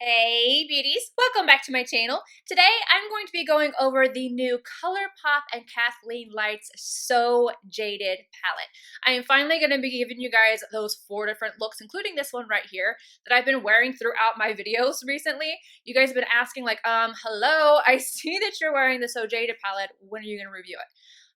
Hey beauties, welcome back to my channel. Today I'm going to be going over the new Colourpop and Kathleen Lights So Jaded palette. I am finally going to be giving you guys those 4 different looks, including this one right here that I've been wearing throughout my videos recently. You guys have been asking like, hello, I see that you're wearing the So Jaded palette. When are you going to review it?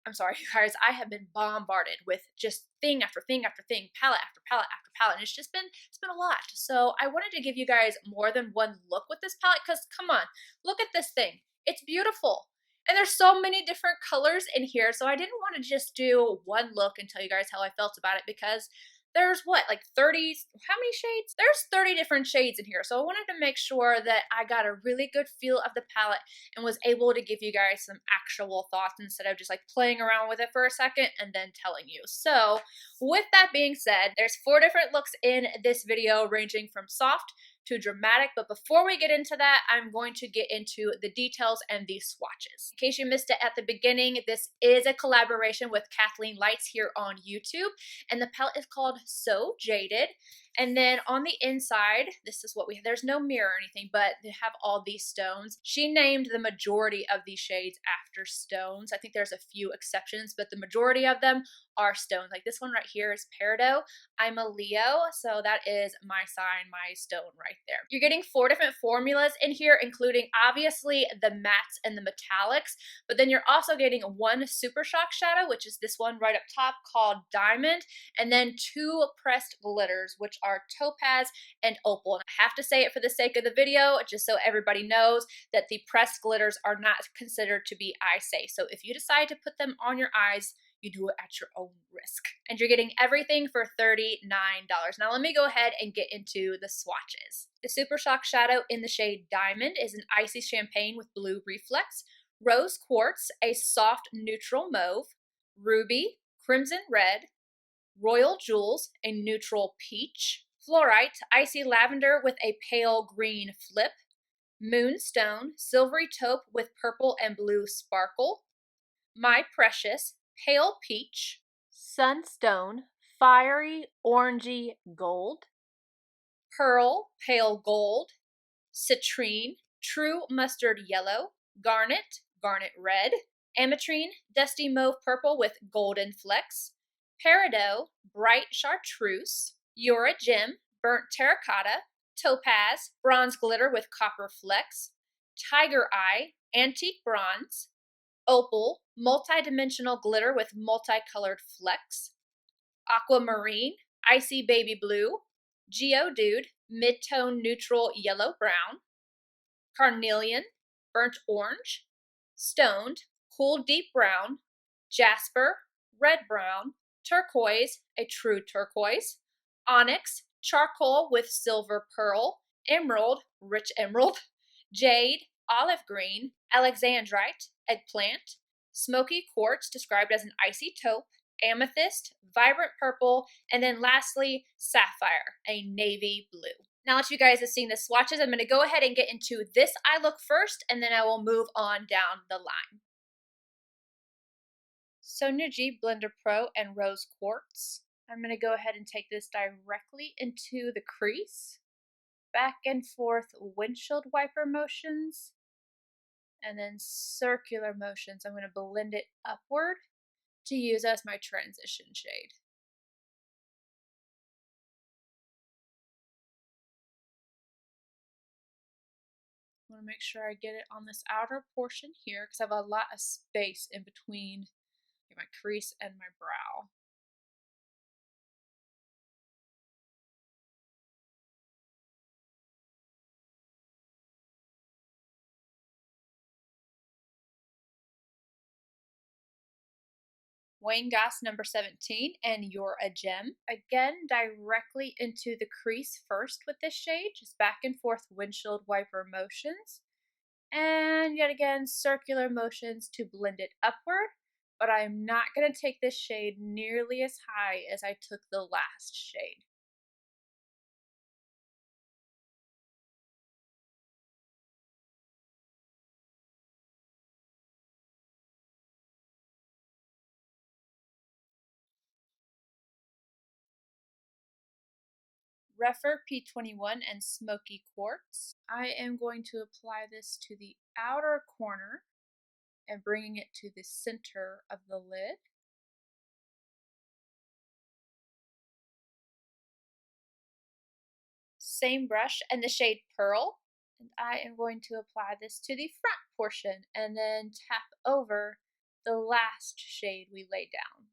I'm sorry, you guys, I have been bombarded with just thing after thing after thing, palette after palette after palette, and it's been a lot. So I wanted to give you guys more than one look with this palette, because come on, look at this thing. It's beautiful. And there's so many different colors in here, so I didn't want to just do one look and tell you guys how I felt about it, because there's what, like 30, how many shades? There's 30 different shades in here, so I wanted to make sure that I got a really good feel of the palette and was able to give you guys some actual thoughts instead of just like playing around with it for a second and then telling you. So with that being said, there's 4 different looks in this video ranging from soft to dramatic, but before we get into that, I'm going to get into the details and the swatches. In case you missed it at the beginning, this is a collaboration with Kathleen Lights here on YouTube, and the palette is called So Jaded. And then on the inside, this is what we have. There's no mirror or anything, but they have all these stones. She named the majority of these shades after stones. I think there's a few exceptions, but the majority of them are stones. Like this one right here is peridot. I'm a Leo, so that is my sign, my stone right there. You're getting 4 different formulas in here, including obviously the mattes and the metallics, but then you're also getting 1 Super Shock shadow, which is this one right up top called Diamond, and then 2 pressed glitters, which are Topaz and Opal. And I have to say it for the sake of the video, just so everybody knows that the pressed glitters are not considered to be eye safe. So if you decide to put them on your eyes, you do it at your own risk. And you're getting everything for $39. Now let me go ahead and get into the swatches. The Super Shock shadow in the shade Diamond is an icy champagne with blue reflex, rose quartz, a soft neutral mauve, ruby, crimson red, royal jewels, a neutral peach, fluorite, icy lavender with a pale green flip, moonstone, silvery taupe with purple and blue sparkle, my precious, pale peach, sunstone, fiery orangey gold, pearl, pale gold, citrine, true mustard yellow, garnet, garnet red, ametrine, dusty mauve purple with golden flecks, peridot, bright chartreuse, Yora gem, burnt terracotta, topaz, bronze glitter with copper flecks, tiger eye, antique bronze, opal, multi-dimensional glitter with multicolored flecks, aquamarine, icy baby blue, geodude, mid-tone neutral yellow brown, carnelian, burnt orange, stoned, cool deep brown, jasper, red brown, turquoise, a true turquoise, onyx, charcoal with silver pearl, emerald, rich emerald, jade, olive green, alexandrite, eggplant, smoky quartz described as an icy taupe, amethyst, vibrant purple, and then lastly, sapphire, a navy blue. Now that you guys have seen the swatches, I'm going to go ahead and get into this eye look first, and then I will move on down the line. Sonia G Blender Pro and Rose Quartz. I'm going to go ahead and take this directly into the crease, back and forth windshield wiper motions, and then circular motions. I'm going to blend it upward to use as my transition shade. I want to make sure I get it on this outer portion here because I have a lot of space in between my crease and my brow. Wayne Goss number 17 and You're a Gem. Again, directly into the crease first with this shade, just back and forth windshield wiper motions. And yet again, circular motions to blend it upward, but I'm not going to take this shade nearly as high as I took the last shade. Refer P21 and Smoky Quartz. I am going to apply this to the outer corner and bringing it to the center of the lid. Same brush and the shade Pearl, and I am going to apply this to the front portion and then tap over the last shade we laid down.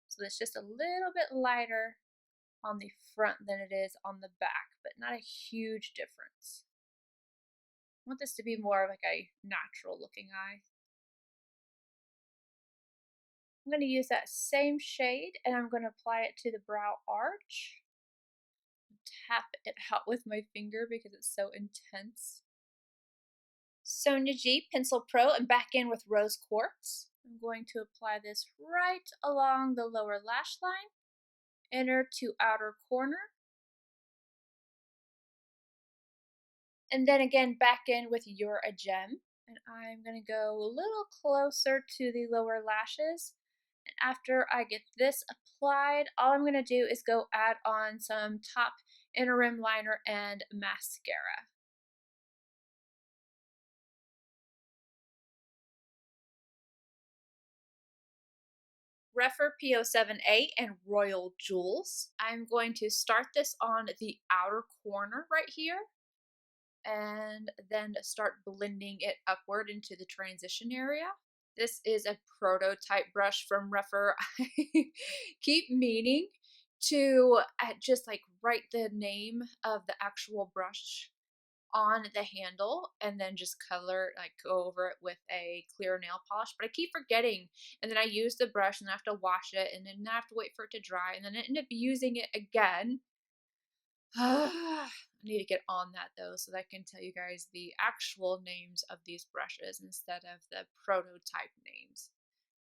So it's just a little bit lighter on the front than it is on the back, but not a huge difference. I want this to be more of like a natural looking eye. I'm going to use that same shade and I'm going to apply it to the brow arch. Tap it out with my finger because it's so intense. Sonia G Pencil Pro and back in with Rose Quartz. I'm going to apply this right along the lower lash line, inner to outer corner, and then again back in with You're a Gem. And I'm going to go a little closer to the lower lashes. And after I get this applied, all I'm going to do is go add on some top inner rim liner and mascara. Refer P07A and Royal Jewels. I'm going to start this on the outer corner right here and then start blending it upward into the transition area. This is a prototype brush from Refer. I keep meaning to just like write the name of the actual brush on the handle and then just color, like go over it with a clear nail polish, but I keep forgetting, and then I use the brush and I have to wash it and then I have to wait for it to dry and then I end up using it again. I need to get on that though so that I can tell you guys the actual names of these brushes instead of the prototype names.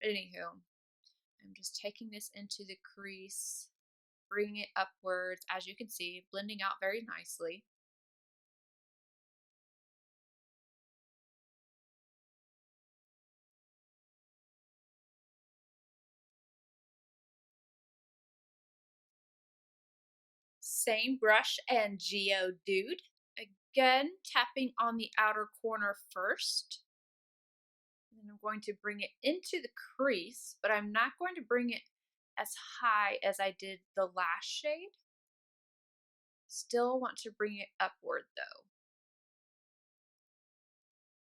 But anywho, I'm just taking this into the crease, bringing it upwards, as you can see, blending out very nicely. Same brush and Geodude. Again, tapping on the outer corner first. And I'm going to bring it into the crease, but I'm not going to bring it as high as I did the last shade. Still want to bring it upward though.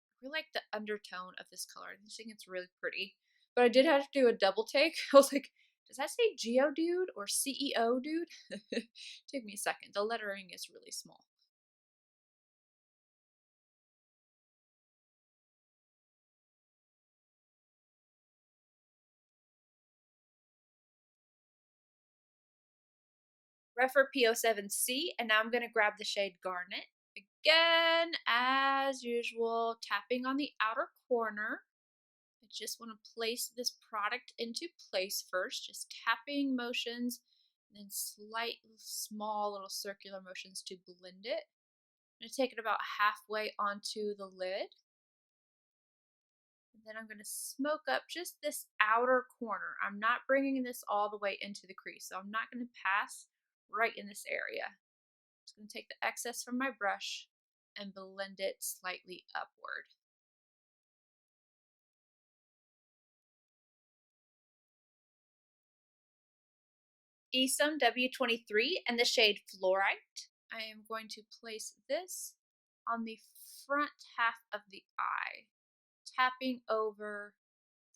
I really like the undertone of this color. I just think it's really pretty. But I did have to do a double take. I was like, does that say Geodude or CEO dude? Took me a second. The lettering is really small. Refer P07C, and now I'm going to grab the shade Garnet. Again, as usual, tapping on the outer corner. I just want to place this product into place first, just tapping motions, and then slight, small little circular motions to blend it. I'm going to take it about halfway onto the lid. And then I'm going to smoke up just this outer corner. I'm not bringing this all the way into the crease, so I'm not going to pass right in this area. I'm just going to take the excess from my brush and blend it slightly upward. Esum W23 and the shade Fluorite. I am going to place this on the front half of the eye, tapping over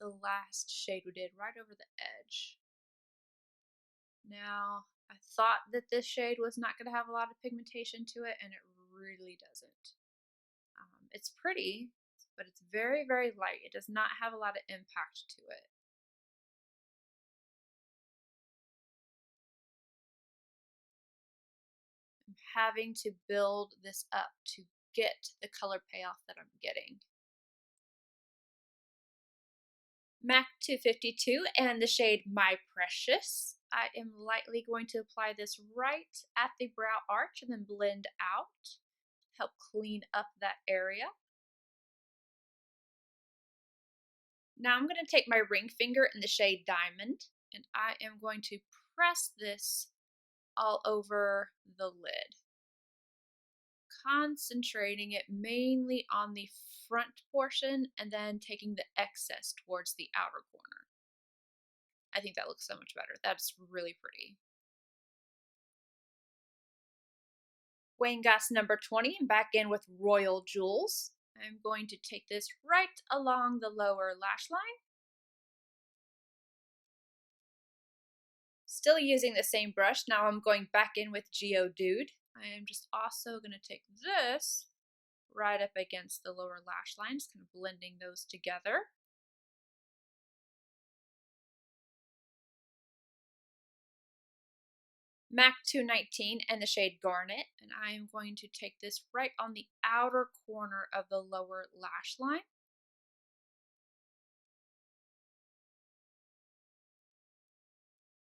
the last shade we did, right over the edge. Now, I thought that this shade was not going to have a lot of pigmentation to it, and it really doesn't. It's pretty, but it's very, very light. It does not have a lot of impact to it. I'm having to build this up to get the color payoff that I'm getting. MAC 252 and the shade My Precious. I am lightly going to apply this right at the brow arch and then blend out, help clean up that area. Now I'm going to take my ring finger in the shade Diamond, and I am going to press this all over the lid. Concentrating it mainly on the front portion and then taking the excess towards the outer corner. I think that looks so much better. That's really pretty. Wayne Goss number 20, back in with Royal Jewels. I'm going to take this right along the lower lash line. Still using the same brush, now I'm going back in with Geodude. I am just also going to take this right up against the lower lash lines, kind of blending those together. MAC 219 and the shade Garnet, and I am going to take this right on the outer corner of the lower lash line.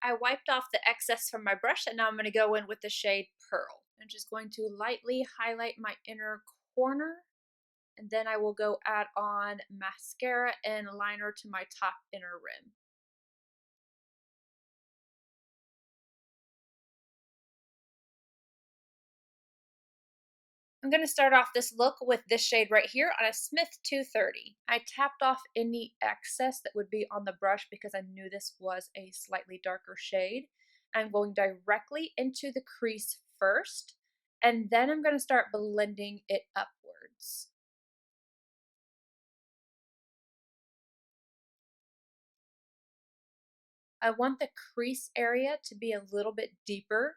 I wiped off the excess from my brush, and now I'm going to go in with the shade Pearl. I'm just going to lightly highlight my inner corner, and then I will go add on mascara and liner to my top inner rim. I'm going to start off this look with this shade right here on a Smith 230. I tapped off any excess that would be on the brush because I knew this was a slightly darker shade. I'm going directly into the crease first, and then I'm going to start blending it upwards. I want the crease area to be a little bit deeper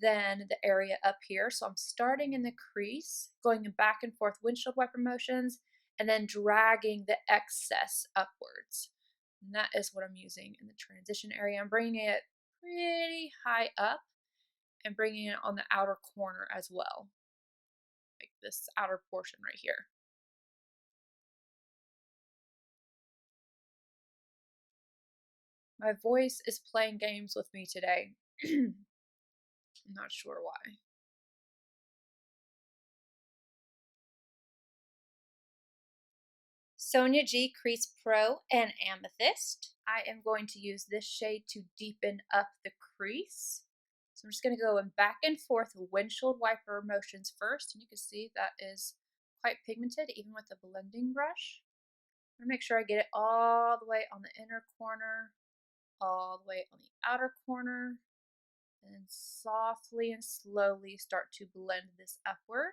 than the area up here. So I'm starting in the crease, going back and forth windshield wiper motions, and then dragging the excess upwards. And that is what I'm using in the transition area. I'm bringing it pretty high up and bringing it on the outer corner as well, like this outer portion right here. My voice is playing games with me today. I'm not sure why. Sonia G Crease Pro and Amethyst. I am going to use this shade to deepen up the crease. So I'm just going to go in back and forth windshield wiper motions first, and you can see that is quite pigmented even with the blending brush. I'm going to make sure I get it all the way on the inner corner, all the way on the outer corner, and then softly and slowly start to blend this upward.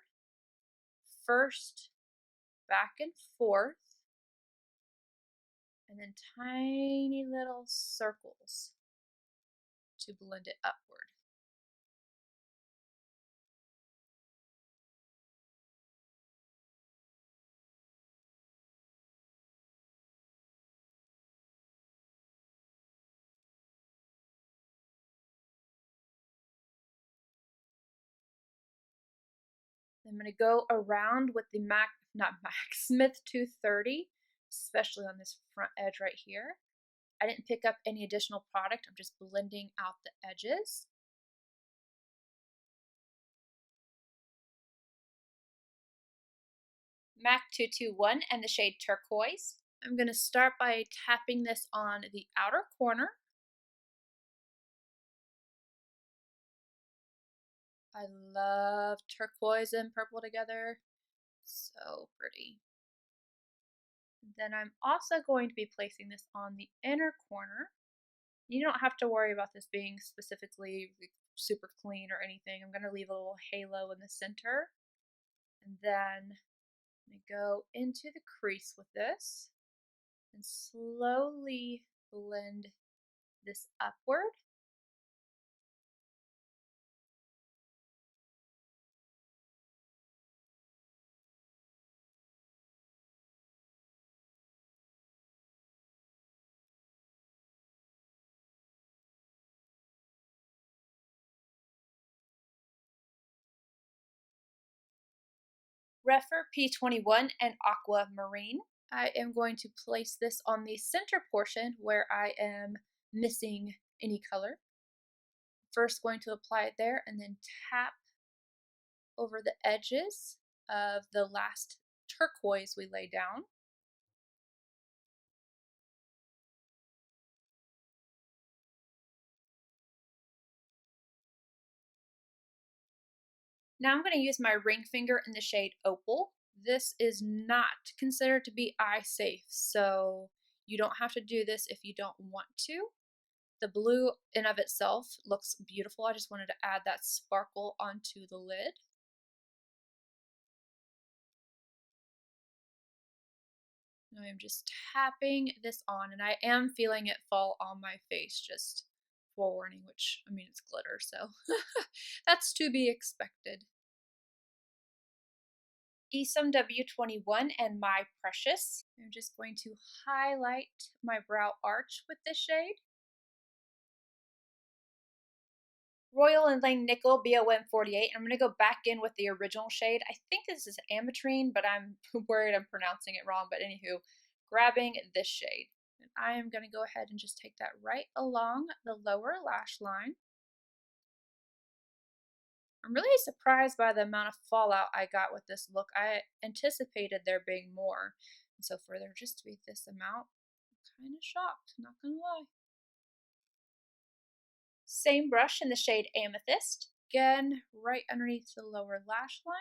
First, back and forth, and then tiny little circles to blend it upward. I'm going to go around with the Smith 230, especially on this front edge right here. I didn't pick up any additional product. I'm just blending out the edges. MAC 221 and the shade Turquoise. I'm going to start by tapping this on the outer corner. I love turquoise and purple together. So pretty. Then I'm also going to be placing this on the inner corner. You don't have to worry about this being specifically super clean or anything. I'm going to leave a little halo in the center. And then I'm going to go into the crease with this and slowly blend this upward. Refer P21 and Aquamarine. I am going to place this on the center portion where I am missing any color. First going to apply it there and then tap over the edges of the last turquoise we laid down. Now I'm going to use my ring finger in the shade Opal. This is not considered to be eye safe, so you don't have to do this if you don't want to. The blue in of itself looks beautiful. I just wanted to add that sparkle onto the lid. Now I'm just tapping this on, and I am feeling it fall on my face, just forewarning, which, I mean, it's glitter, so that's to be expected. Esum W21 and My Precious. I'm just going to highlight my brow arch with this shade. Royal and Lang Nickel BOM 48. I'm going to go back in with the original shade. I think this is Ametrine, but I'm worried I'm pronouncing it wrong. But anywho, grabbing this shade. And I am going to go ahead and just take that right along the lower lash line. I'm really surprised by the amount of fallout I got with this look. I anticipated there being more. And so for there just to be this amount, I'm kind of shocked, not gonna lie. Same brush in the shade Amethyst. Again, right underneath the lower lash line.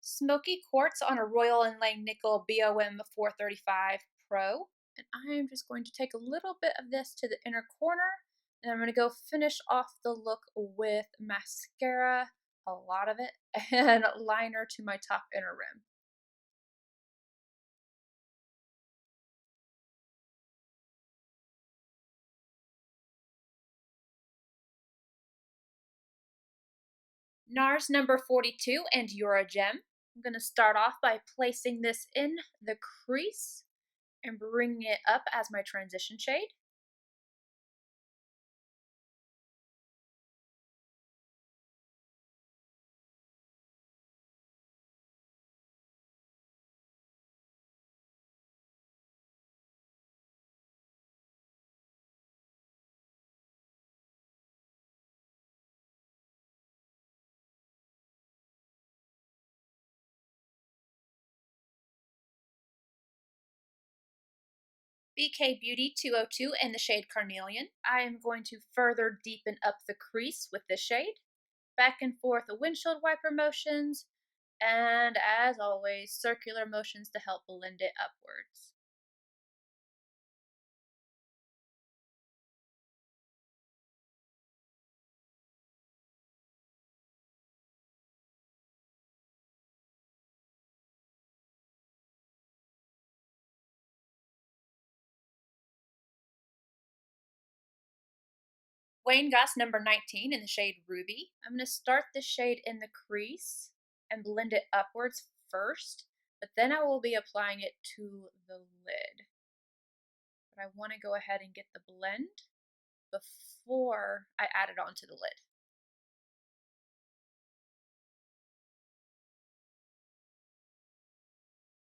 Smoky Quartz on a Royal and Lang Nickel BOM 435 Pro. And I am just going to take a little bit of this to the inner corner, and I'm going to go finish off the look with mascara, a lot of it, and liner to my top inner rim. NARS number 42 and Euro Gem. I'm going to start off by placing this in the crease and bringing it up as my transition shade. BK Beauty 202 in the shade Carnelian. I am going to further deepen up the crease with this shade. Back and forth windshield wiper motions, and as always, circular motions to help blend it upwards. Wayne Goss number 19 in the shade Ruby. I'm going to start the shade in the crease and blend it upwards first, but then I will be applying it to the lid. But I want to go ahead and get the blend before I add it onto the lid.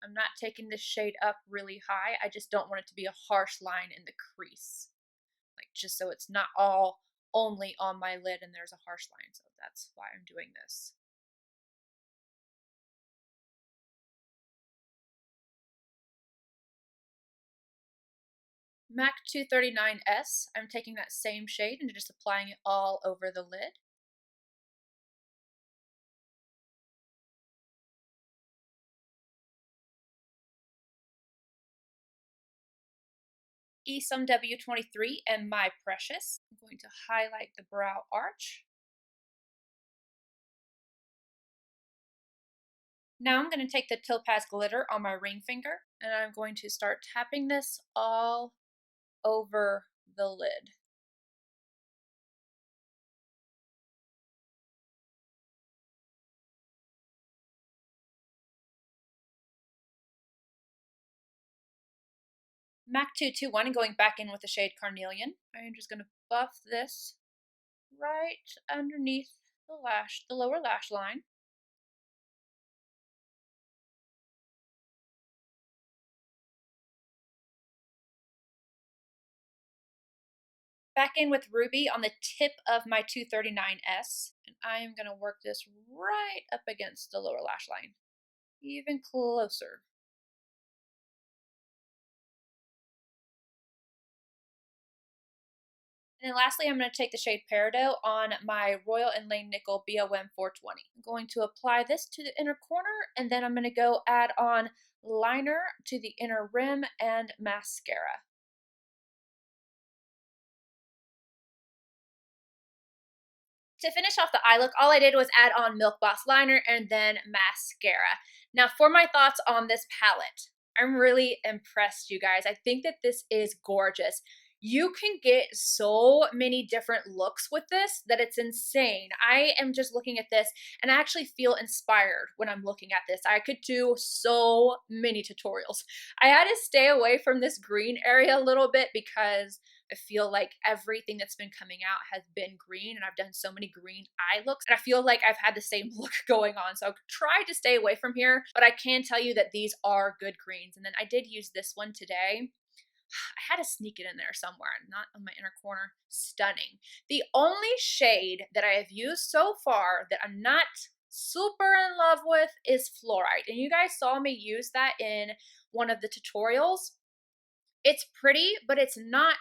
I'm not taking this shade up really high. I just don't want it to be a harsh line in the crease. Like, just so it's not all only on my lid and there's a harsh line. So that's why I'm doing this. MAC 239S, I'm taking that same shade and just applying it all over the lid. Esum W23 and My Precious. I'm going to highlight the brow arch. Now I'm going to take the Topaz glitter on my ring finger and I'm going to start tapping this all over the lid. MAC 221 and going back in with the shade Carnelian. I'm just going to buff this right underneath the lower lash line. Back in with Ruby on the tip of my 239S, and I am going to work this right up against the lower lash line, even closer. And then lastly, I'm going to take the shade Peridot on my Royal Inlay Nickel BOM 420. I'm going to apply this to the inner corner, and then I'm going to go add on liner to the inner rim and mascara. To finish off the eye look, all I did was add on Milk Boss liner and then mascara. Now for my thoughts on this palette, I'm really impressed, you guys. I think that this is gorgeous. You can get so many different looks with this that it's insane. I am just looking at this and I actually feel inspired when I'm looking at this. I could do so many tutorials. I had to stay away from this green area a little bit because I feel like everything that's been coming out has been green, and I've done so many green eye looks, and I feel like I've had the same look going on. So I've tried to stay away from here, but I can tell you that these are good greens. And then I did use this one today. I had to sneak it in there somewhere, not on my inner corner. Stunning. The only shade that I have used so far that I'm not super in love with is Fluorite. And you guys saw me use that in one of the tutorials. It's pretty, but it's not,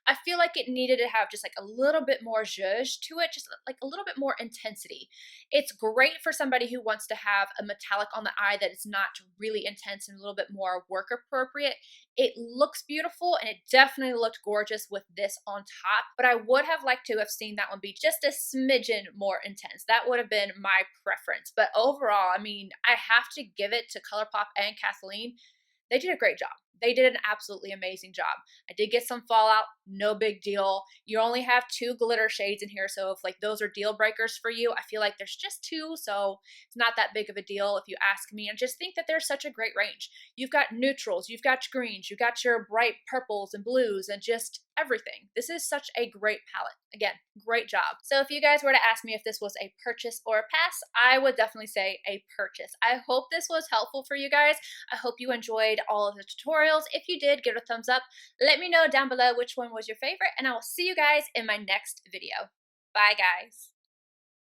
I feel like it needed to have just like a little bit more zhuzh to it, just like a little bit more intensity. It's great for somebody who wants to have a metallic on the eye that is not really intense and a little bit more work appropriate. It looks beautiful, and it definitely looked gorgeous with this on top, but I would have liked to have seen that one be just a smidgen more intense. That would have been my preference. But overall, I mean, I have to give it to Colourpop and Kathleen. They did a great job. They did an absolutely amazing job. I did get some fallout, no big deal. You only have 2 glitter shades in here, so if like those are deal breakers for you, I feel like there's just 2, so it's not that big of a deal if you ask me. I just think that there's such a great range. You've got neutrals, you've got greens, you've got your bright purples and blues, and just everything. This is such a great palette. Again, great job. So if you guys were to ask me if this was a purchase or a pass, I would definitely say a purchase. I hope this was helpful for you guys. I hope you enjoyed all of the tutorials. If you did, give it a thumbs up. Let me know down below which one was your favorite, and I will see you guys in my next video. Bye, guys.